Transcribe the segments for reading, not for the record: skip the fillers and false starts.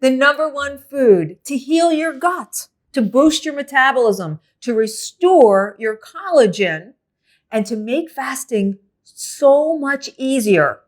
the number one food to heal your gut, to boost your metabolism, to restore your collagen, and to make fasting so much easier.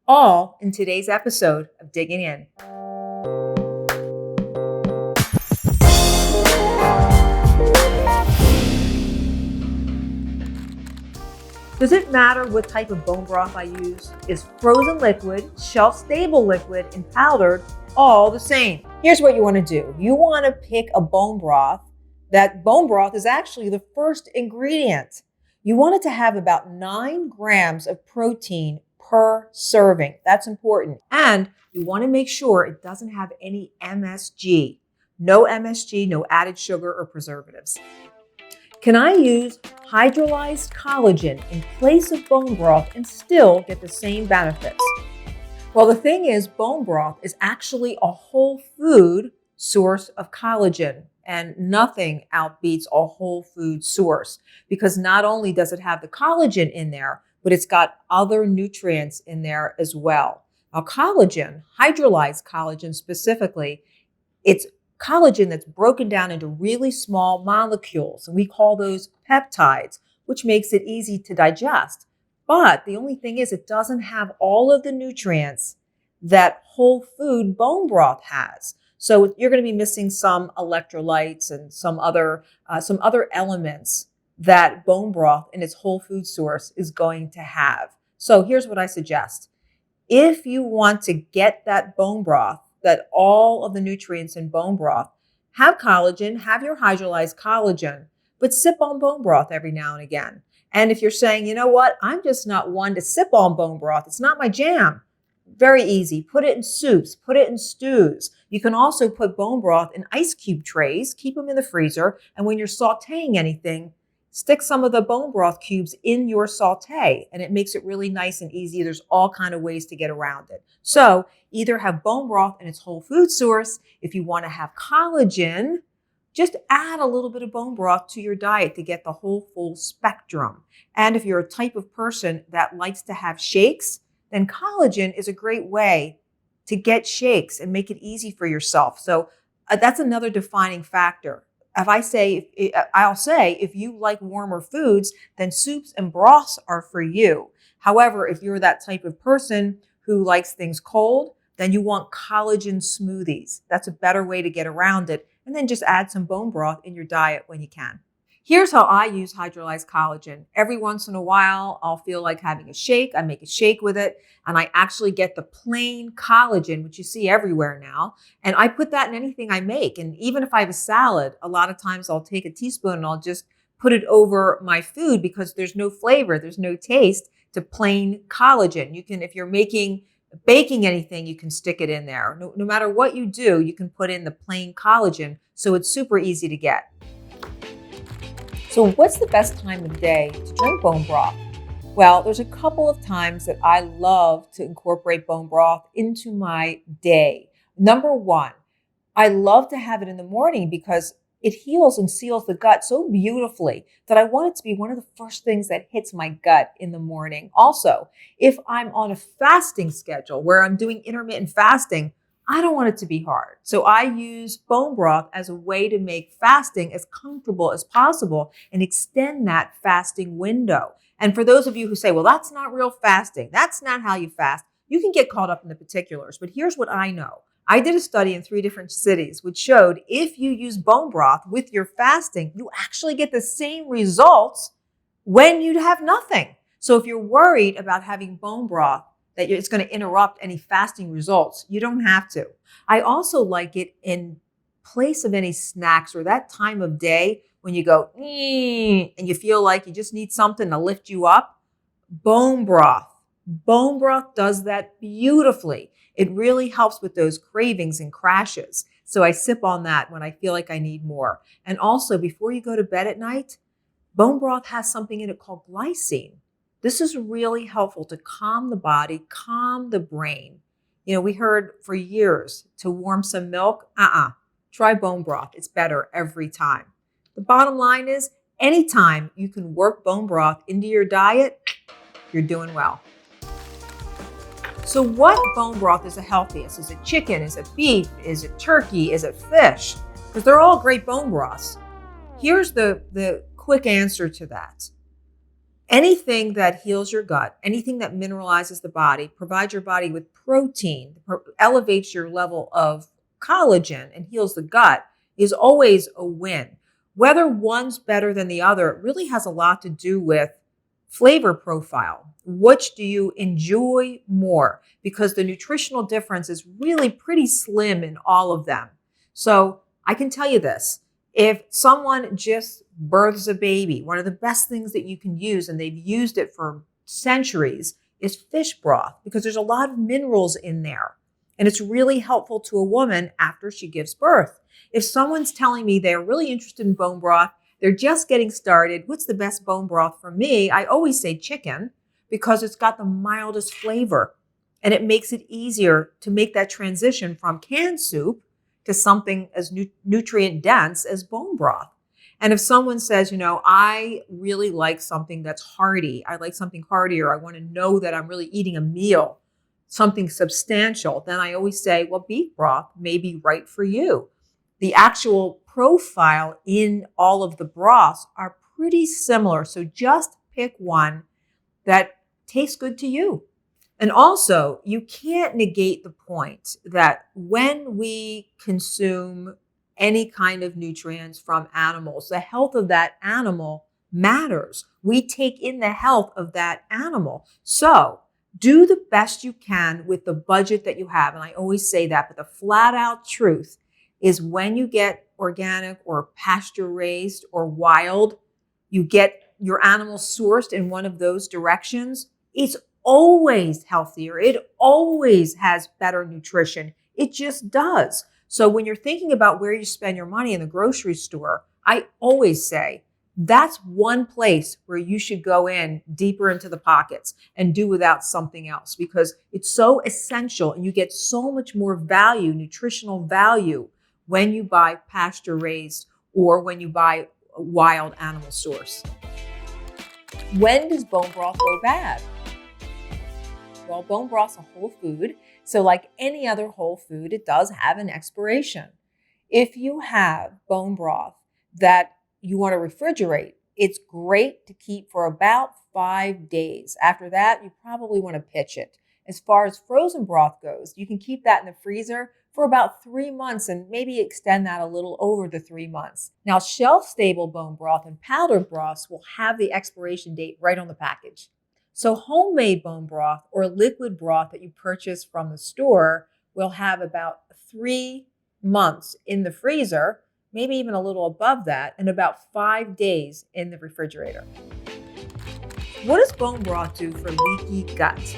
All in today's episode of Digging In. Does it matter what type of bone broth I use? Is frozen liquid, shelf-stable liquid, and powdered all the same? Here's what you want to do. You want to pick a bone broth. That bone broth is actually the first ingredient. You want it to have about 9 grams of protein per serving. That's important. And you want to make sure it doesn't have any MSG. No MSG, no added sugar or preservatives. Can I use hydrolyzed collagen in place of bone broth and still get the same benefits? Well, the thing is, bone broth is actually a whole food source of collagen, and nothing outbeats a whole food source, because not only does it have the collagen in there, but it's got other nutrients in there as well. Now, collagen, hydrolyzed collagen specifically, it's collagen that's broken down into really small molecules, and we call those peptides, which makes it easy to digest. But the only thing is, it doesn't have all of the nutrients that whole food bone broth has. So you're going to be missing some electrolytes and some other elements that bone broth in its whole food source is going to have. So here's what I suggest. If you want to get that bone broth, that all of the nutrients in bone broth, have collagen, have your hydrolyzed collagen, but sip on bone broth every now and again. And if you're saying, you know what, I'm just not one to sip on bone broth, it's not my jam. Very easy. Put it in soups, put it in stews. You can also put bone broth in ice cube trays, keep them in the freezer, and when you're sauteing anything, stick some of the bone broth cubes in your saute, and it makes it really nice and easy. There's all kinds of ways to get around it. So either have bone broth in its whole food source. If you want to have collagen, just add a little bit of bone broth to your diet to get the whole full spectrum. And if you're a type of person that likes to have shakes, then collagen is a great way to get shakes and make it easy for yourself. So that's another defining factor. I'll say, if you like warmer foods, then soups and broths are for you. However, if you're that type of person who likes things cold, then you want collagen smoothies. That's a better way to get around it. And then just add some bone broth in your diet when you can. Here's how I use hydrolyzed collagen. Every once in a while, I'll feel like having a shake. I make a shake with it, and I actually get the plain collagen, which you see everywhere now, and I put that in anything I make. And even if I have a salad, a lot of times I'll take a teaspoon and I'll just put it over my food because there's no flavor, there's no taste to plain collagen. You can, if you're baking anything, you can stick it in there. No matter what you do, you can put in the plain collagen, so it's super easy to get. So what's the best time of day to drink bone broth? Well, there's a couple of times that I love to incorporate bone broth into my day. Number one, I love to have it in the morning because it heals and seals the gut so beautifully that I want it to be one of the first things that hits my gut in the morning. Also, if I'm on a fasting schedule where I'm doing intermittent fasting, I don't want it to be hard. So I use bone broth as a way to make fasting as comfortable as possible and extend that fasting window. And for those of you who say, well, that's not real fasting, that's not how you fast, you can get caught up in the particulars. But here's what I know. I did a study in 3 different cities which showed if you use bone broth with your fasting, you actually get the same results when you have nothing. So if you're worried about having bone broth, that it's going to interrupt any fasting results, you don't have to. I also like it in place of any snacks or that time of day when you go, and you feel like you just need something to lift you up. Bone broth. Bone broth does that beautifully. It really helps with those cravings and crashes. So I sip on that when I feel like I need more. And also, before you go to bed at night, bone broth has something in it called glycine. This is really helpful to calm the body, calm the brain. You know, we heard for years to warm some milk. Try bone broth. It's better every time. The bottom line is, anytime you can work bone broth into your diet, you're doing well. So what bone broth is the healthiest? Is it chicken? Is it beef? Is it turkey? Is it fish? Because they're all great bone broths. Here's the quick answer to that. Anything that heals your gut, anything that mineralizes the body, provides your body with protein, elevates your level of collagen and heals the gut is always a win. Whether one's better than the other really has a lot to do with flavor profile. Which do you enjoy more? Because the nutritional difference is really pretty slim in all of them. So I can tell you this. If someone just births a baby, one of the best things that you can use, and they've used it for centuries, is fish broth because there's a lot of minerals in there. And it's really helpful to a woman after she gives birth. If someone's telling me they're really interested in bone broth, they're just getting started, what's the best bone broth for me? I always say chicken because it's got the mildest flavor and it makes it easier to make that transition from canned soup to something as nutrient dense as bone broth. And if someone says, I really like something that's hearty, I like something heartier, I want to know that I'm really eating a meal, something substantial, then I always say, well, beef broth may be right for you. The actual profile in all of the broths are pretty similar. So just pick one that tastes good to you. And also, you can't negate the point that when we consume any kind of nutrients from animals, the health of that animal matters. We take in the health of that animal. So do the best you can with the budget that you have. And I always say that, but the flat out truth is when you get organic or pasture raised or wild, you get your animal sourced in one of those directions, it's always healthier. It always has better nutrition. It just does. So when you're thinking about where you spend your money in the grocery store, I always say that's one place where you should go in deeper into the pockets and do without something else because it's so essential and you get so much more value, nutritional value, when you buy pasture raised or when you buy a wild animal source. When does bone broth go bad? Well, bone broth's a whole food. So like any other whole food, it does have an expiration. If you have bone broth that you want to refrigerate, it's great to keep for about 5 days. After that, you probably want to pitch it. As far as frozen broth goes, you can keep that in the freezer for about 3 months and maybe extend that a little over the 3 months. Now, shelf-stable bone broth and powdered broths will have the expiration date right on the package. So homemade bone broth or liquid broth that you purchase from the store will have about 3 months in the freezer, maybe even a little above that, and about 5 days in the refrigerator. What does bone broth do for leaky gut?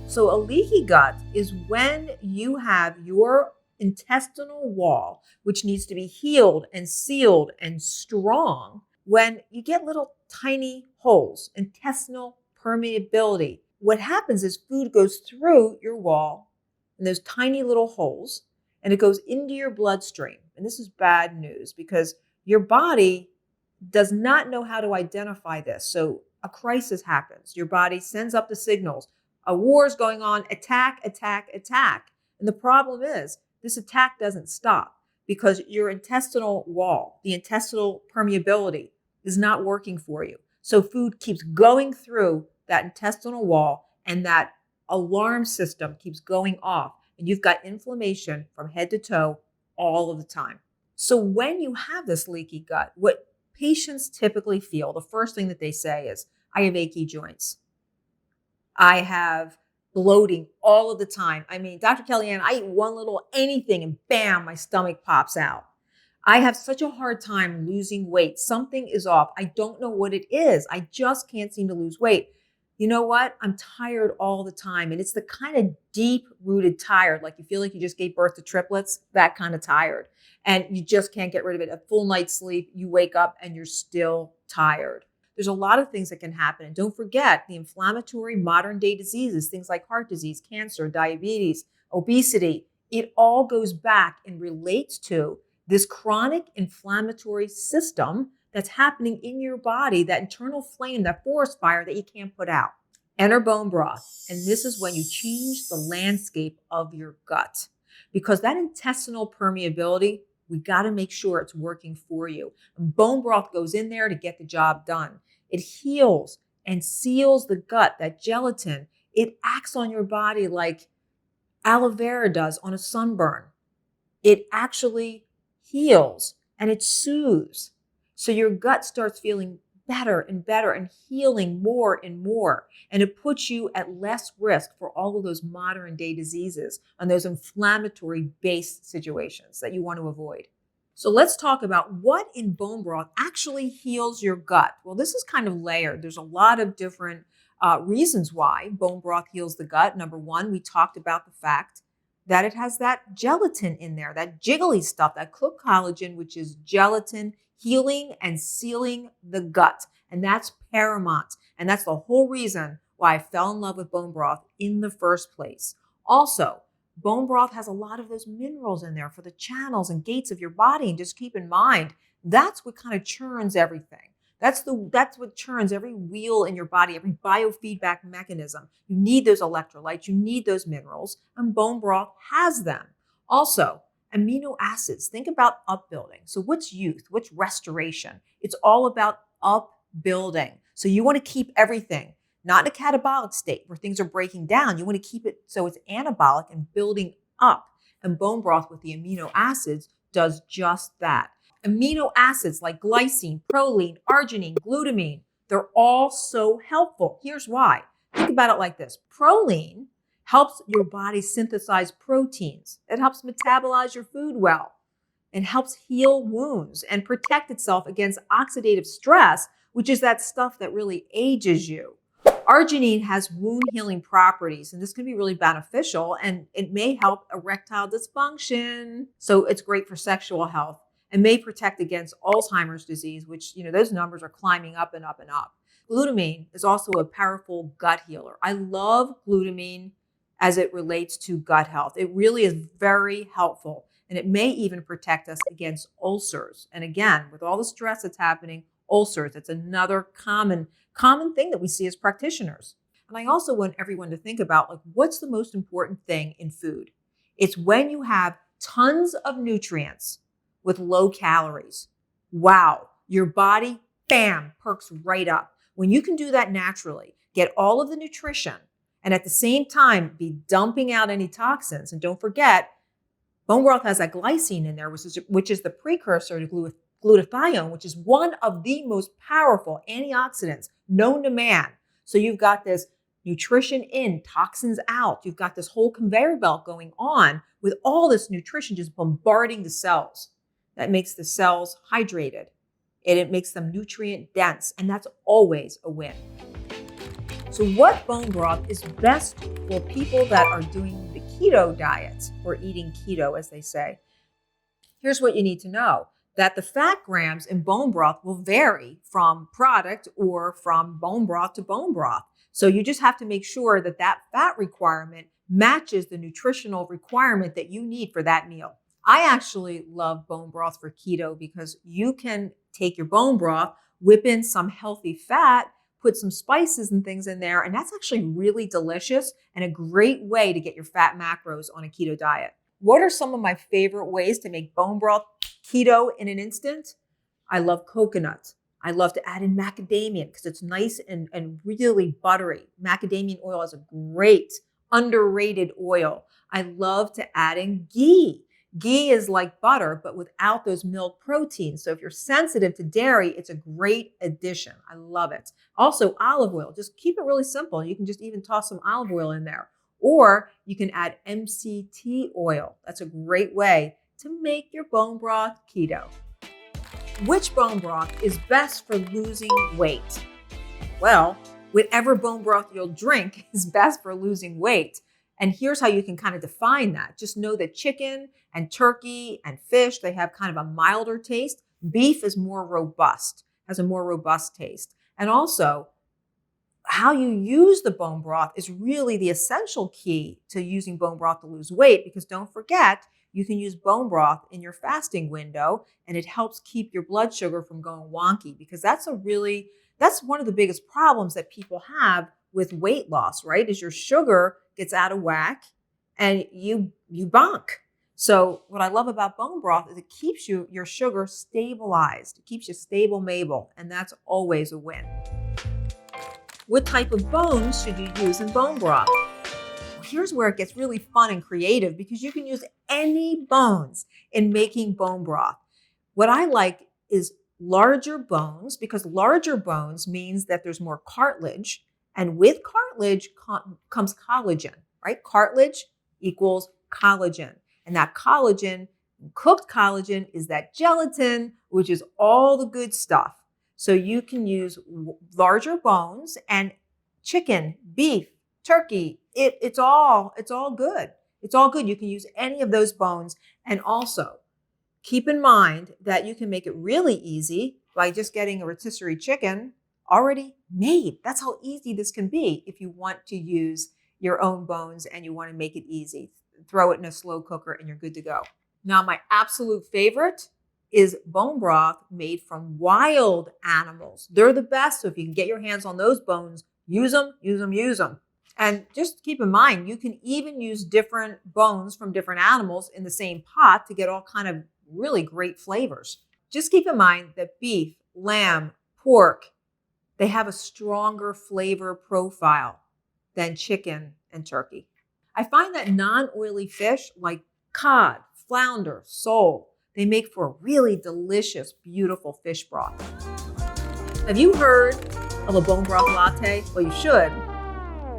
So a leaky gut is when you have your intestinal wall, which needs to be healed and sealed and strong, when you get little tiny holes, intestinal permeability. What happens is food goes through your wall in those tiny little holes and it goes into your bloodstream. And this is bad news because your body does not know how to identify this. So a crisis happens. Your body sends up the signals. A war is going on, attack, attack, attack. And the problem is this attack doesn't stop because your intestinal wall, the intestinal permeability is not working for you. So food keeps going through that intestinal wall and that alarm system keeps going off. And you've got inflammation from head to toe all of the time. So when you have this leaky gut, what patients typically feel, the first thing that they say is, I have achy joints. I have bloating all of the time. I mean, Dr. Kellyann, I eat one little anything and bam, my stomach pops out. I have such a hard time losing weight. Something is off. I don't know what it is. I just can't seem to lose weight. You know what? I'm tired all the time. And it's the kind of deep-rooted tired, like you feel like you just gave birth to triplets, that kind of tired. And you just can't get rid of it. A full night's sleep, you wake up and you're still tired. There's a lot of things that can happen. And don't forget the inflammatory modern day diseases, things like heart disease, cancer, diabetes, obesity. It all goes back and relates to this chronic inflammatory system that's happening in your body, that internal flame, that forest fire that you can't put out. Enter bone broth. And this is when you change the landscape of your gut, because that intestinal permeability, we got to make sure it's working for you. And bone broth goes in there to get the job done. It heals and seals the gut, that gelatin. It acts on your body like aloe vera does on a sunburn. It actually heals and it soothes. So your gut starts feeling better and better and healing more and more. And it puts you at less risk for all of those modern day diseases and those inflammatory based situations that you want to avoid. So let's talk about what in bone broth actually heals your gut. Well, this is kind of layered. There's a lot of different reasons why bone broth heals the gut. Number one, we talked about the fact that it has that gelatin in there, that jiggly stuff, that collagen, which is gelatin healing and sealing the gut. And that's paramount. And that's the whole reason why I fell in love with bone broth in the first place. Also, bone broth has a lot of those minerals in there for the channels and gates of your body. And just keep in mind, that's what kind of churns everything. That's what churns every wheel in your body, every biofeedback mechanism. You need those electrolytes, you need those minerals, and bone broth has them. Also, amino acids. Think about upbuilding. So what's youth? What's restoration? It's all about upbuilding. So you want to keep everything not in a catabolic state where things are breaking down. You want to keep it so it's anabolic and building up. And bone broth with the amino acids does just that. Amino acids like glycine, proline, arginine, glutamine, they're all so helpful. Here's why. Think about it like this. Proline helps your body synthesize proteins. It helps metabolize your food well and helps heal wounds and protect itself against oxidative stress, which is that stuff that really ages you. Arginine has wound healing properties, and this can be really beneficial, and it may help erectile dysfunction. So it's great for sexual health and may protect against Alzheimer's disease, which, those numbers are climbing up and up and up. Glutamine is also a powerful gut healer. I love glutamine as it relates to gut health. It really is very helpful, and it may even protect us against ulcers. And again, with all the stress that's happening, ulcers, it's another common thing that we see as practitioners. And I also want everyone to think about, what's the most important thing in food? It's when you have tons of nutrients with low calories. Wow, your body, bam, perks right up. When you can do that naturally, get all of the nutrition, and at the same time be dumping out any toxins. And don't forget, bone broth has that glycine in there, which is the precursor to glutathione, which is one of the most powerful antioxidants known to man. So you've got this nutrition in, toxins out. You've got this whole conveyor belt going on with all this nutrition just bombarding the cells. That makes the cells hydrated and it makes them nutrient dense. And that's always a win. So what bone broth is best for people that are doing the keto diet or eating keto, as they say? Here's what you need to know, that the fat grams in bone broth will vary from product or from bone broth to bone broth. So you just have to make sure that that fat requirement matches the nutritional requirement that you need for that meal. I actually love bone broth for keto because you can take your bone broth, whip in some healthy fat, put some spices and things in there, and that's actually really delicious and a great way to get your fat macros on a keto diet. What are some of my favorite ways to make bone broth keto in an instant? I love coconut. I love to add in macadamia because it's nice and really buttery. Macadamia oil is a great underrated oil. I love to add in ghee. Ghee is like butter, but without those milk proteins. So if you're sensitive to dairy, it's a great addition. I love it. Also, olive oil. Just keep it really simple. You can just even toss some olive oil in there. Or you can add MCT oil. That's a great way to make your bone broth keto. Which bone broth is best for losing weight? Well, whatever bone broth you'll drink is best for losing weight. And here's how you can kind of define that. Just know that chicken and turkey and fish, they have kind of a milder taste. Beef is more robust, has a more robust taste. And also, how you use the bone broth is really the essential key to using bone broth to lose weight, because don't forget, you can use bone broth in your fasting window and it helps keep your blood sugar from going wonky, because that's one of the biggest problems that people have with weight loss, right? As your sugar gets out of whack and you bonk. So what I love about bone broth is it keeps your sugar stabilized. It keeps you stable, Mabel, and that's always a win. What type of bones should you use in bone broth? Well, here's where it gets really fun and creative because you can use any bones in making bone broth. What I like is larger bones because larger bones means that there's more cartilage, and with cartilage comes collagen, right? Cartilage equals collagen. And that collagen, cooked collagen, is that gelatin, which is all the good stuff. So you can use larger bones, and chicken, beef, turkey, it's all good. It's all good. You can use any of those bones. And also keep in mind that you can make it really easy by just getting a rotisserie chicken already made. That's how easy this can be if you want to use your own bones and you want to make it easy. Throw it in a slow cooker and you're good to go. Now, my absolute favorite is bone broth made from wild animals. They're the best. So if you can get your hands on those bones, use them, use them, use them. And just keep in mind, you can even use different bones from different animals in the same pot to get all kind of really great flavors. Just keep in mind that beef, lamb, pork, they have a stronger flavor profile than chicken and turkey. I find that non-oily fish like cod, flounder, sole, they make for a really delicious, beautiful fish broth. Have you heard of a bone broth latte? Well, you should.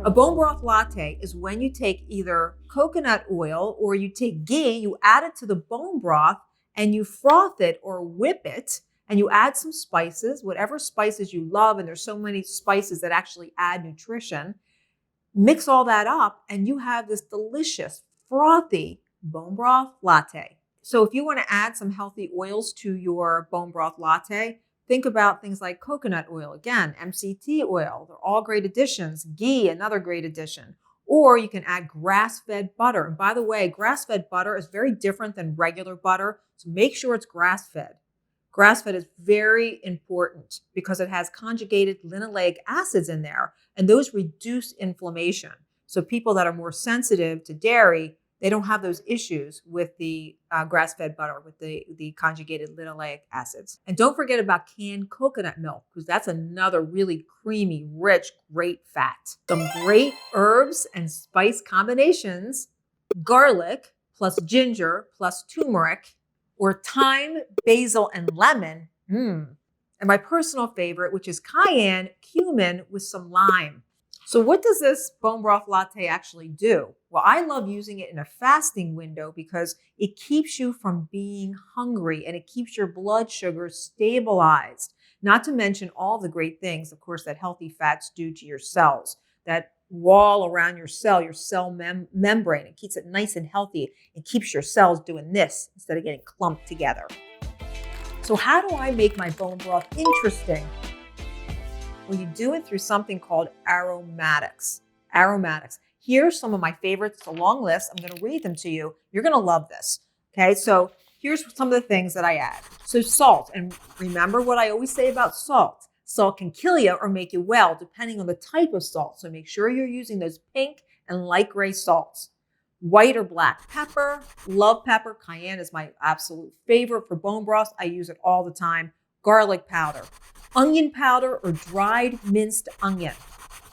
A bone broth latte is when you take either coconut oil or you take ghee, you add it to the bone broth and you froth it or whip it, and you add some spices, whatever spices you love, and there's so many spices that actually add nutrition. Mix all that up and you have this delicious, frothy bone broth latte. So if you want to add some healthy oils to your bone broth latte, think about things like coconut oil, again, MCT oil. They're all great additions. Ghee, another great addition. Or you can add grass-fed butter. And by the way, grass-fed butter is very different than regular butter, so make sure it's grass-fed. Grass-fed is very important because it has conjugated linoleic acids in there, and those reduce inflammation. So people that are more sensitive to dairy, they don't have those issues with the grass-fed butter, with the conjugated linoleic acids. And don't forget about canned coconut milk, because that's another really creamy, rich, great fat. Some great herbs and spice combinations: garlic plus ginger plus turmeric, or thyme, basil, and lemon. And my personal favorite, which is cayenne, cumin with some lime. So what does this bone broth latte actually do? Well, I love using it in a fasting window because it keeps you from being hungry and it keeps your blood sugar stabilized. Not to mention all the great things, of course, that healthy fats do to your cells. That wall around your cell membrane. It keeps it nice and healthy. It keeps your cells doing this instead of getting clumped together. So how do I make my bone broth interesting? Well, you do it through something called aromatics. Aromatics. Here's some of my favorites. It's a long list. I'm going to read them to you. You're going to love this. Okay, so here's some of the things that I add. So salt, and remember what I always say about salt. Salt can kill you or make you well, depending on the type of salt. So make sure you're using those pink and light gray salts. White or black pepper, love pepper. Cayenne is my absolute favorite for bone broth. I use it all the time. Garlic powder, onion powder or dried minced onion,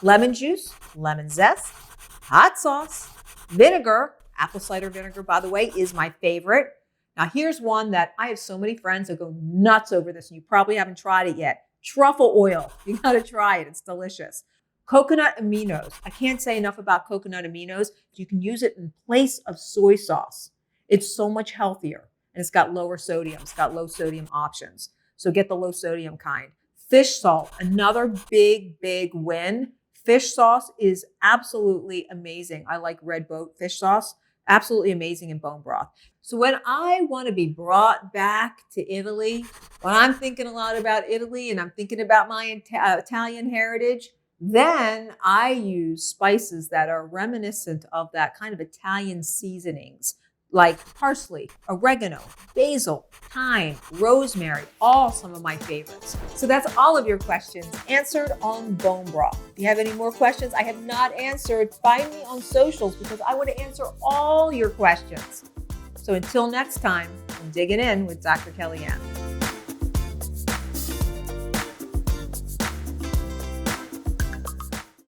lemon juice, lemon zest, hot sauce, vinegar. Apple cider vinegar, by the way, is my favorite. Now here's one that I have so many friends that go nuts over this, and you probably haven't tried it yet. Truffle oil. You got to try it. It's delicious. Coconut aminos. I can't say enough about coconut aminos. You can use it in place of soy sauce. It's so much healthier, and it's got lower sodium. It's got low sodium options. So get the low sodium kind. Fish salt, another big win. Fish sauce is absolutely amazing. I like red boat fish sauce. Absolutely amazing in bone broth. So when I want to be brought back to Italy, when I'm thinking a lot about Italy and I'm thinking about my Italian heritage, then I use spices that are reminiscent of that kind of Italian seasonings. like parsley, oregano, basil, thyme, rosemary, all some of my favorites. So that's all of your questions answered on bone broth. If you have any more questions I have not answered, find me on socials because I want to answer all your questions. So until next time, I'm digging in with Dr. Kellyann.